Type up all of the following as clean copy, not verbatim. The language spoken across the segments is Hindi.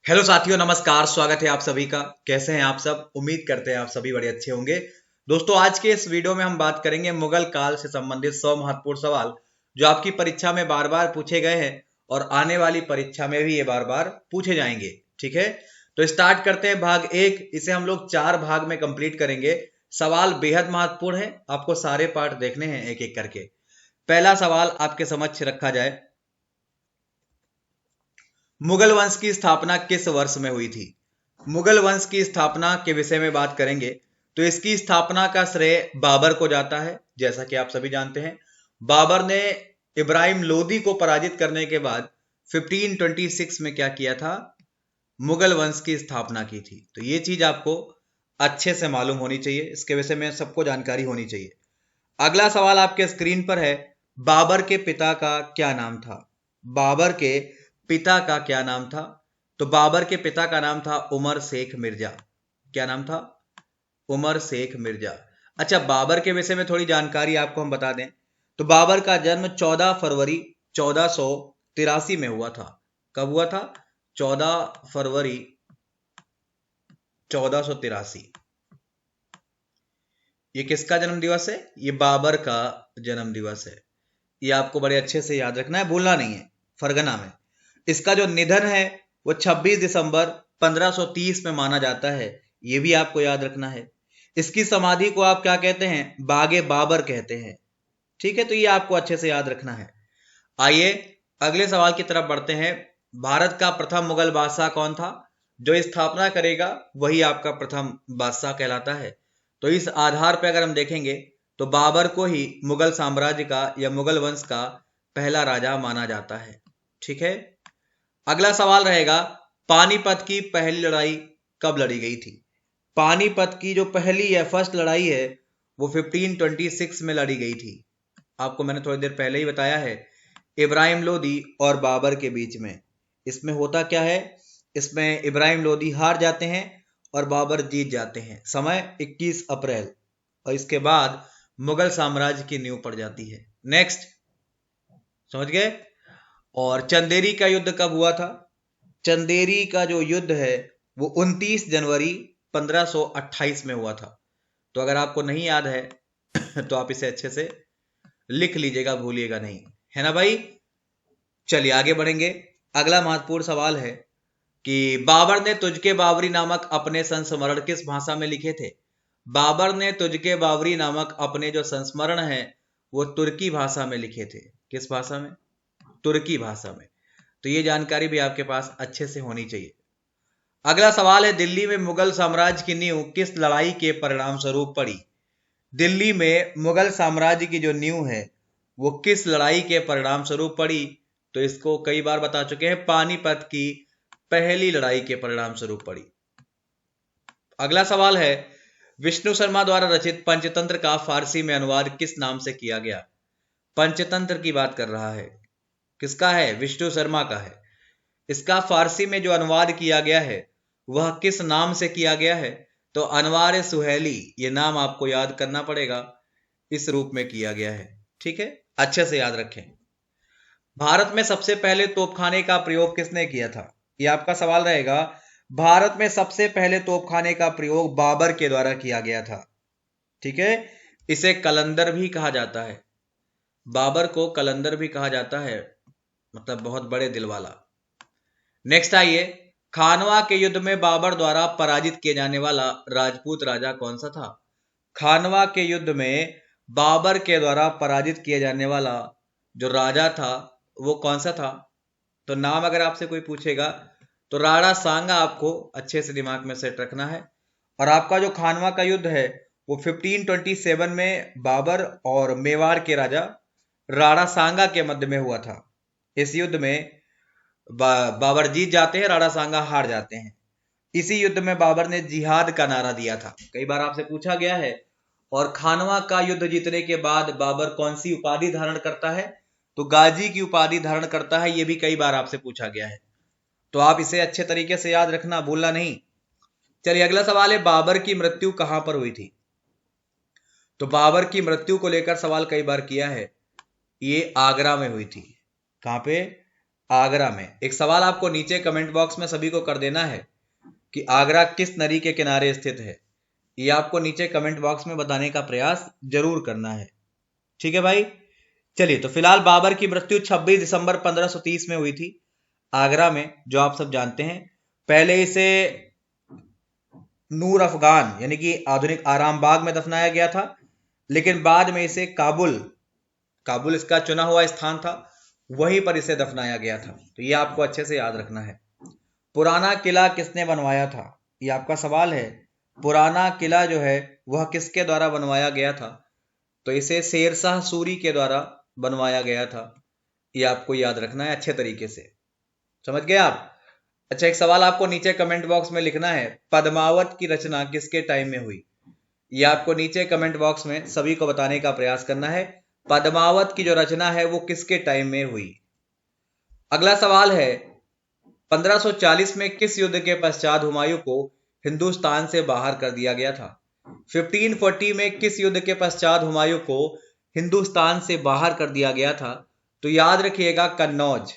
हेलो साथियों, नमस्कार। स्वागत है आप सभी का। कैसे हैं आप सब? उम्मीद करते हैं आप सभी बड़े अच्छे होंगे। दोस्तों, आज के इस वीडियो में हम बात करेंगे मुगल काल से संबंधित 100 महत्वपूर्ण सवाल जो आपकी परीक्षा में बार बार पूछे गए हैं और आने वाली परीक्षा में भी ये बार बार पूछे जाएंगे। ठीक है, तो स्टार्ट करते हैं भाग एक। इसे हम लोग 4 भाग में कंप्लीट करेंगे। सवाल बेहद महत्वपूर्ण है, आपको सारे पार्ट देखने हैं एक एक करके। पहला सवाल आपके समक्ष रखा जाए, मुगल वंश की स्थापना किस वर्ष में हुई थी? मुगल वंश की स्थापना के विषय में बात करेंगे तो इसकी स्थापना का श्रेय बाबर को जाता है। जैसा कि आप सभी जानते हैं, बाबर ने इब्राहिम लोदी को पराजित करने के बाद 1526 में क्या किया था? मुगल वंश की स्थापना की थी। तो ये चीज आपको अच्छे से मालूम होनी चाहिए, इसके विषय में सबको जानकारी होनी चाहिए। अगला सवाल आपके स्क्रीन पर है, बाबर के पिता का क्या नाम था? बाबर के पिता का क्या नाम था? तो बाबर के पिता का नाम था उमर शेख मिर्जा। क्या नाम था? उमर शेख मिर्जा। अच्छा, बाबर के विषय में थोड़ी जानकारी आपको हम बता दें तो बाबर का जन्म 14 फरवरी 1483 में हुआ था। कब हुआ था? 14 फरवरी 1483। ये किसका जन्म दिवस है? ये बाबर का जन्म दिवस है। ये आपको बड़े अच्छे से याद रखना है, भूलना नहीं है। फरगना में इसका जो निधन है वो 26 दिसंबर 1530 में माना जाता है। ये भी आपको याद रखना है। इसकी समाधि को आप क्या कहते हैं? बागे बाबर कहते हैं। ठीक है, तो ये आपको अच्छे से याद रखना है। आइए अगले सवाल की तरफ बढ़ते हैं। भारत का प्रथम मुगल बादशाह कौन था? जो स्थापना करेगा वही आपका प्रथम बादशाह कहलाता है। तो इस आधार पर अगर हम देखेंगे तो बाबर को ही मुगल साम्राज्य का या मुगल वंश का पहला राजा माना जाता है। ठीक है, अगला सवाल रहेगा, पानीपत की पहली लड़ाई कब लड़ी गई थी? पानीपत की जो पहली या फर्स्ट लड़ाई है वो 1526 में लड़ी गई थी। आपको मैंने थोड़ी देर पहले ही बताया है, इब्राहिम लोदी और बाबर के बीच में। इसमें होता क्या है, इसमें इब्राहिम लोदी हार जाते हैं और बाबर जीत जाते हैं। समय 21 अप्रैल, और इसके बाद मुगल साम्राज्य की नींव पड़ जाती है। नेक्स्ट, समझ गए? और चंदेरी का युद्ध कब हुआ था? चंदेरी का जो युद्ध है वो 29 जनवरी 1528 में हुआ था। तो अगर आपको नहीं याद है तो आप इसे अच्छे से लिख लीजिएगा, भूलिएगा नहीं, है ना भाई। चलिए आगे बढ़ेंगे। अगला महत्वपूर्ण सवाल है कि बाबर ने तुझके बाबरी नामक अपने संस्मरण किस भाषा में लिखे थे? बाबर ने तुझके बाबरी नामक अपने जो संस्मरण है वो तुर्की भाषा में लिखे थे। किस भाषा में? तुर्की भाषा में। तो ये जानकारी भी आपके पास अच्छे से होनी चाहिए। अगला सवाल है, दिल्ली में मुगल साम्राज्य की नींव किस लड़ाई के परिणाम स्वरूप पड़ी? दिल्ली में मुगल साम्राज्य की जो नींव है वो किस लड़ाई के परिणाम स्वरूप पड़ी? तो इसको कई बार बता चुके हैं, पानीपत की पहली लड़ाई के परिणाम स्वरूप पड़ी। अगला सवाल है, विष्णु शर्मा द्वारा रचित पंचतंत्र का फारसी में अनुवाद किस नाम से किया गया? पंचतंत्र की बात कर रहा है, किसका है? विष्णु शर्मा का है। इसका फारसी में जो अनुवाद किया गया है वह किस नाम से किया गया है? तो अनवार सुहेली, ये नाम आपको याद करना पड़ेगा, इस रूप में किया गया है। ठीक है, अच्छे से याद रखें। भारत में सबसे पहले तोपखाने का प्रयोग किसने किया था? ये आपका सवाल रहेगा। भारत में सबसे पहले तोपखाने का प्रयोग बाबर के द्वारा किया गया था। ठीक है, इसे कलंदर भी कहा जाता है। बाबर को कलंदर भी कहा जाता है, मतलब बहुत बड़े दिल वाला। नेक्स्ट आइए, खानवा के युद्ध में बाबर द्वारा पराजित किए जाने वाला राजपूत राजा कौन सा था? खानवा के युद्ध में बाबर के द्वारा पराजित किए जाने वाला जो राजा था वो कौन सा था? तो नाम अगर आपसे कोई पूछेगा तो राणा सांगा आपको अच्छे से दिमाग में सेट रखना है। और आपका जो खानवा का युद्ध है वो 1527 में बाबर और मेवाड़ के राजा राणा सांगा के मध्य में हुआ था। इस युद्ध में बाबर जीत जाते हैं, राणा सांगा हार जाते हैं। इसी युद्ध में बाबर ने जिहाद का नारा दिया था, कई बार आपसे पूछा गया है। और खानवा का युद्ध जीतने के बाद बाबर कौन सी उपाधि धारण करता है? तो गाजी की उपाधि धारण करता है। यह भी कई बार आपसे पूछा गया है, तो आप इसे अच्छे तरीके से याद रखना, भूलना नहीं। चलिए अगला सवाल है, बाबर की मृत्यु कहां पर हुई थी? तो बाबर की मृत्यु को लेकर सवाल कई बार किया है, ये आगरा में हुई थी। कहां पे? आगरा में। एक सवाल आपको नीचे कमेंट बॉक्स में सभी को कर देना है कि आगरा किस नदी के किनारे स्थित है। ये आपको नीचे कमेंट बॉक्स में बताने का प्रयास जरूर करना है। ठीक है भाई, चलिए। तो फिलहाल बाबर की मृत्यु 26 दिसंबर 1530 में हुई थी आगरा में, जो आप सब जानते हैं। पहले इसे नूर अफगान यानी कि आधुनिक आराम बाग में दफनाया गया था, लेकिन बाद में इसे काबुल इसका चुना हुआ स्थान था, वहीं पर इसे दफनाया गया था। तो ये आपको अच्छे से याद रखना है। पुराना किला किसने बनवाया था, ये आपका सवाल है। पुराना किला जो है वह किसके द्वारा बनवाया गया था, तो इसे शेरशाह सूरी के द्वारा बनवाया गया था। ये आपको याद रखना है अच्छे तरीके से, समझ गए आप। अच्छा, एक सवाल आपको नीचे कमेंट बॉक्स में लिखना है, पद्मावत की रचना किसके टाइम में हुई। ये आपको नीचे कमेंट बॉक्स में सभी को बताने का प्रयास करना है, पद्मावत की जो रचना है वो किसके टाइम में हुई। अगला सवाल है, 1540 में किस युद्ध के पश्चात हुमायूं को हिंदुस्तान से बाहर कर दिया गया था। 1540 में किस युद्ध के पश्चात हुमायूं को हिंदुस्तान से बाहर कर दिया गया था, तो याद रखिएगा कन्नौज।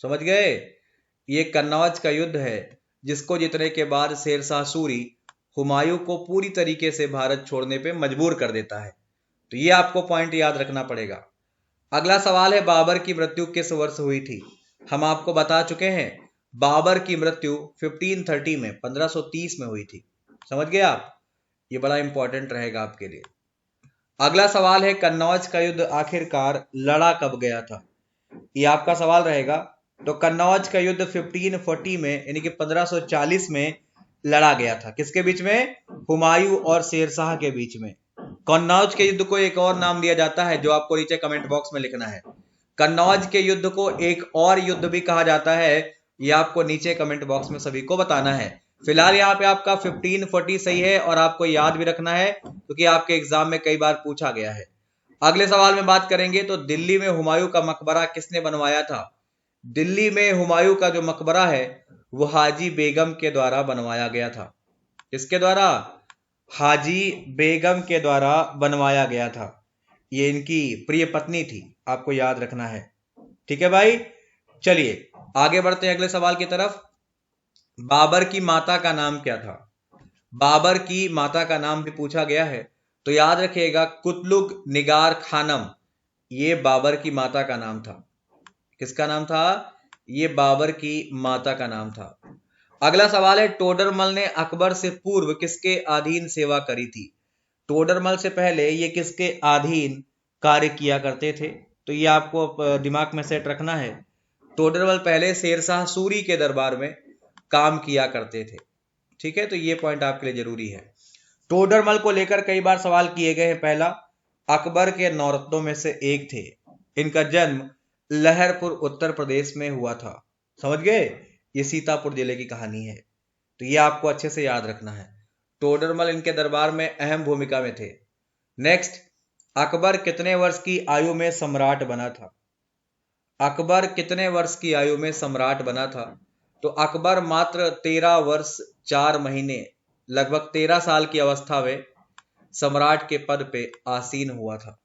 समझ गए, ये कन्नौज का युद्ध है, जिसको जीतने के बाद शेरशाह सूरी हुमायूं को पूरी तरीके से भारत छोड़ने पे मजबूर कर देता है। तो ये आपको पॉइंट याद रखना पड़ेगा। अगला सवाल है, बाबर की मृत्यु किस वर्ष हुई थी। हम आपको बता चुके हैं, बाबर की मृत्यु 1530 में 1530 में हुई थी। समझ गए आप, ये बड़ा इंपॉर्टेंट रहेगा आपके लिए। अगला सवाल है, कन्नौज का युद्ध आखिरकार लड़ा कब गया था, ये आपका सवाल रहेगा। तो कन्नौज का युद्ध 1540 में यानी कि 1540 में लड़ा गया था। किसके बीच में, हुमायूं और शेरशाह के बीच में। कन्नौज के युद्ध को एक और नाम दिया जाता है, जो आपको नीचे कमेंट बॉक्स में लिखना है। कन्नौज के युद्ध को एक और युद्ध भी कहा जाता है, ये आपको नीचे कमेंट बॉक्स में सभी को बताना है। फिलहाल यहाँ पे आपका 1540 सही है, और आपको याद भी रखना है क्योंकि आपके एग्जाम में कई बार पूछा गया है। अगले सवाल में बात करेंगे, तो दिल्ली में हुमायूं का मकबरा किसने बनवाया था। दिल्ली में हुमायूं का जो मकबरा है वो हाजी बेगम के द्वारा बनवाया गया था। किसके द्वारा, हाजी बेगम के द्वारा बनवाया गया था। ये इनकी प्रिय पत्नी थी, आपको याद रखना है। ठीक है भाई, चलिए आगे बढ़ते हैं अगले सवाल की तरफ। बाबर की माता का नाम क्या था। बाबर की माता का नाम भी पूछा गया है, तो याद रखिएगा कुतलुग निगार खानम, ये बाबर की माता का नाम था। किसका नाम था, ये बाबर की माता का नाम था। अगला सवाल है, टोडरमल ने अकबर से पूर्व किसके अधीन सेवा करी थी। टोडरमल से पहले ये किसके अधीन कार्य किया करते थे, तो ये आपको दिमाग में सेट रखना है। टोडरमल पहले शेरशाह सूरी के दरबार में काम किया करते थे। ठीक है, तो ये पॉइंट आपके लिए जरूरी है। टोडरमल को लेकर कई बार सवाल किए गए हैं। पहला, अकबर के नौरत्नों में से एक थे, इनका जन्म लहरपुर उत्तर प्रदेश में हुआ था। समझ गए, ये सीतापुर जिले की कहानी है, तो ये आपको अच्छे से याद रखना है। टोडरमल इनके दरबार में अहम भूमिका में थे। नेक्स्ट, अकबर कितने वर्ष की आयु में सम्राट बना था। अकबर कितने वर्ष की आयु में सम्राट बना था, तो अकबर मात्र 13 वर्ष 4 महीने, लगभग 13 साल की अवस्था में सम्राट के पद पे आसीन हुआ था।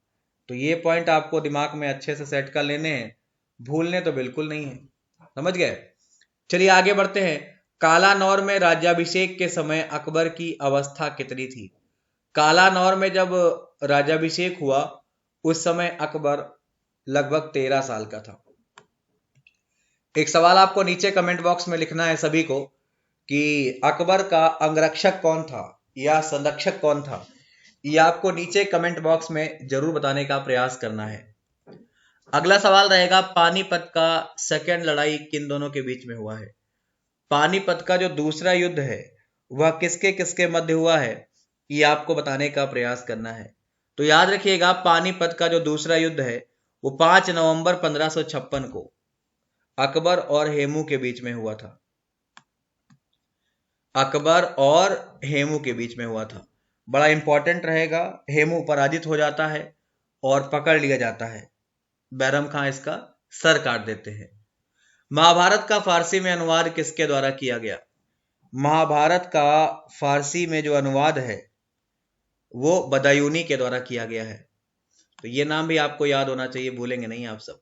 तो ये पॉइंट आपको दिमाग में अच्छे से सेट कर लेने हैं, भूलने तो बिल्कुल नहीं है। समझ गए, चलिए आगे बढ़ते हैं। कालानौर में राज्याभिषेक के समय अकबर की अवस्था कितनी थी। कालानौर में जब राज्याभिषेक हुआ उस समय अकबर लगभग 13 साल का था। एक सवाल आपको नीचे कमेंट बॉक्स में लिखना है सभी को कि अकबर का अंगरक्षक कौन था या संरक्षक कौन था। ये आपको नीचे कमेंट बॉक्स में जरूर बताने का प्रयास करना है। अगला सवाल रहेगा, पानीपत का सेकेंड लड़ाई किन दोनों के बीच में हुआ है। पानीपत का जो दूसरा युद्ध है वह किसके किसके मध्य हुआ है, ये आपको बताने का प्रयास करना है। तो याद रखिएगा, पानीपत का जो दूसरा युद्ध है वो 5 नवंबर 1556 को अकबर और हेमू के बीच में हुआ था। अकबर और हेमू के बीच में हुआ था, बड़ा इंपॉर्टेंट रहेगा। हेमू पराजित हो जाता है और पकड़ लिया जाता है, बैरम खां इसका सर काट देते हैं। महाभारत का फारसी में अनुवाद किसके द्वारा किया गया। महाभारत का फारसी में जो अनुवाद है वो बदायूनी के द्वारा किया गया है। तो ये नाम भी आपको याद होना चाहिए, भूलेंगे नहीं आप सब।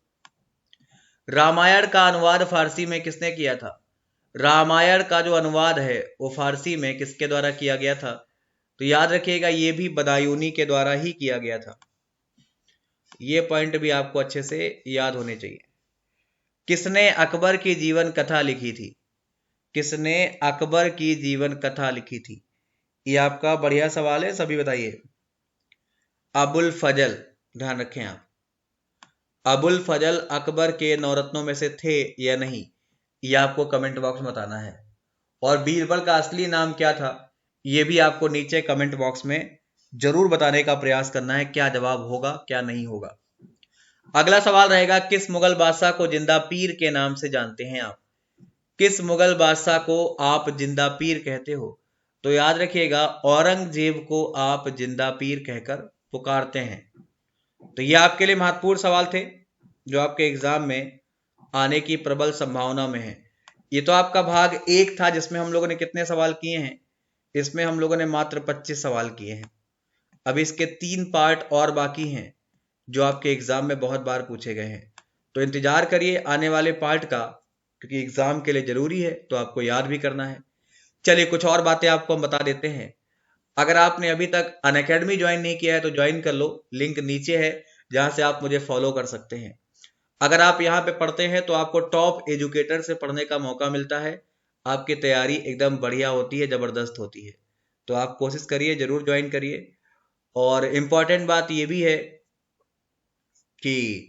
रामायण का अनुवाद फारसी में किसने किया था? रामायण का जो अनुवाद है वो फारसी में किसके द्वारा किया गया था? तो याद रखिएगा ये भी बदायूनी के द्वारा ही किया गया था। ये पॉइंट भी आपको अच्छे से याद होने चाहिए। किसने अकबर की जीवन कथा लिखी थी? किसने अकबर की जीवन कथा लिखी थी? ये आपका बढ़िया सवाल है, सभी बताइए। अबुल फजल, ध्यान रखें आप। अबुल फजल अकबर के नौरत्नों में से थे या नहीं, ये आपको कमेंट बॉक्स में बताना है। और बीरबल का असली नाम क्या था, ये भी आपको नीचे कमेंट बॉक्स में जरूर बताने का प्रयास करना है, क्या जवाब होगा क्या नहीं होगा। अगला सवाल रहेगा, किस मुगल बादशाह को जिंदा पीर के नाम से जानते हैं आप? किस मुगल बादशाह को आप जिंदा पीर कहते हो? तो याद रखिएगा औरंगजेब को आप जिंदा पीर कहकर पुकारते हैं। तो ये आपके लिए महत्वपूर्ण सवाल थे जो आपके एग्जाम में आने की प्रबल संभावना में है। ये तो आपका भाग 1 था जिसमें हम लोगों ने कितने सवाल किए हैं? इसमें हम लोगों ने मात्र 25 सवाल किए हैं। अब इसके 3 पार्ट और बाकी हैं जो आपके एग्जाम में बहुत बार पूछे गए हैं। तो इंतजार करिए आने वाले पार्ट का, क्योंकि एग्जाम के लिए जरूरी है तो आपको याद भी करना है। चलिए कुछ और बातें आपको हम बता देते हैं। अगर आपने अभी तक अनअकैडमी ज्वाइन नहीं किया है तो ज्वाइन कर लो, लिंक नीचे है जहां से आप मुझे फॉलो कर सकते हैं। अगर आप यहाँ पे पढ़ते हैं तो आपको टॉप एजुकेटर से पढ़ने का मौका मिलता है, आपकी तैयारी एकदम बढ़िया होती है, जबरदस्त होती है। तो आप कोशिश करिए, जरूर ज्वाइन करिए। और इम्पॉर्टेंट बात ये भी है कि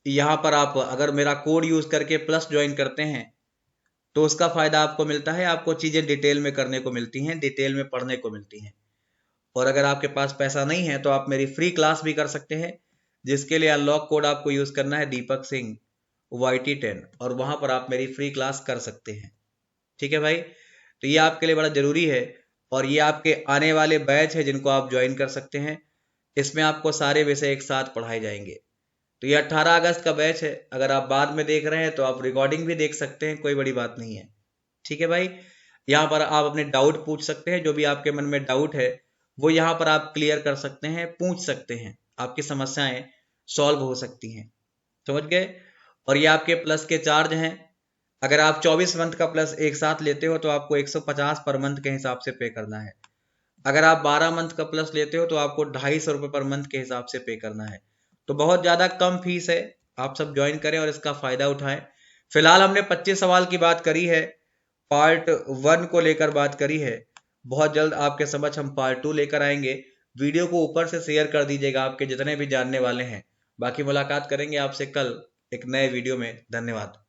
यहाँ पर आप अगर मेरा कोड यूज करके प्लस ज्वाइन करते हैं तो उसका फायदा आपको मिलता है, आपको चीजें डिटेल में करने को मिलती हैं, डिटेल में पढ़ने को मिलती हैं। और अगर आपके पास पैसा नहीं है तो आप मेरी फ्री क्लास भी कर सकते हैं, जिसके लिए अनलॉक कोड आपको यूज करना है दीपक सिंह YT10, और वहां पर आप मेरी फ्री क्लास कर सकते हैं। ठीक है भाई, तो ये आपके लिए बड़ा जरूरी है। और ये आपके आने वाले बैच है जिनको आप ज्वाइन कर सकते हैं। इसमें आपको सारे विषय एक साथ पढ़ाए जाएंगे। तो ये 18 अगस्त का बैच है। अगर आप बाद में देख रहे हैं तो आप रिकॉर्डिंग भी देख सकते हैं, कोई बड़ी बात नहीं है। ठीक है भाई, यहाँ पर आप अपने डाउट पूछ सकते हैं, जो भी आपके मन में डाउट है वो यहाँ पर आप क्लियर कर सकते हैं, पूछ सकते हैं, आपकी समस्याएं सॉल्व हो सकती हैं। समझ गए? और ये आपके प्लस के चार्ज हैं। अगर आप 24 मंथ का प्लस एक साथ लेते हो तो आपको 150 पर मंथ के हिसाब से पे करना है। अगर आप 12 मंथ का प्लस लेते हो तो आपको 250 रुपये पर मंथ के हिसाब से पे करना है। तो बहुत ज्यादा कम फीस है, आप सब ज्वाइन करें और इसका फायदा उठाएं। फिलहाल हमने 25 सवाल की बात करी है, पार्ट 1 को लेकर बात करी है। बहुत जल्द आपके समक्ष हम पार्ट 2 लेकर आएंगे। वीडियो को ऊपर से शेयर कर दीजिएगा आपके जितने भी जानने वाले हैं। बाकी मुलाकात करेंगे आपसे कल एक नए वीडियो में। धन्यवाद।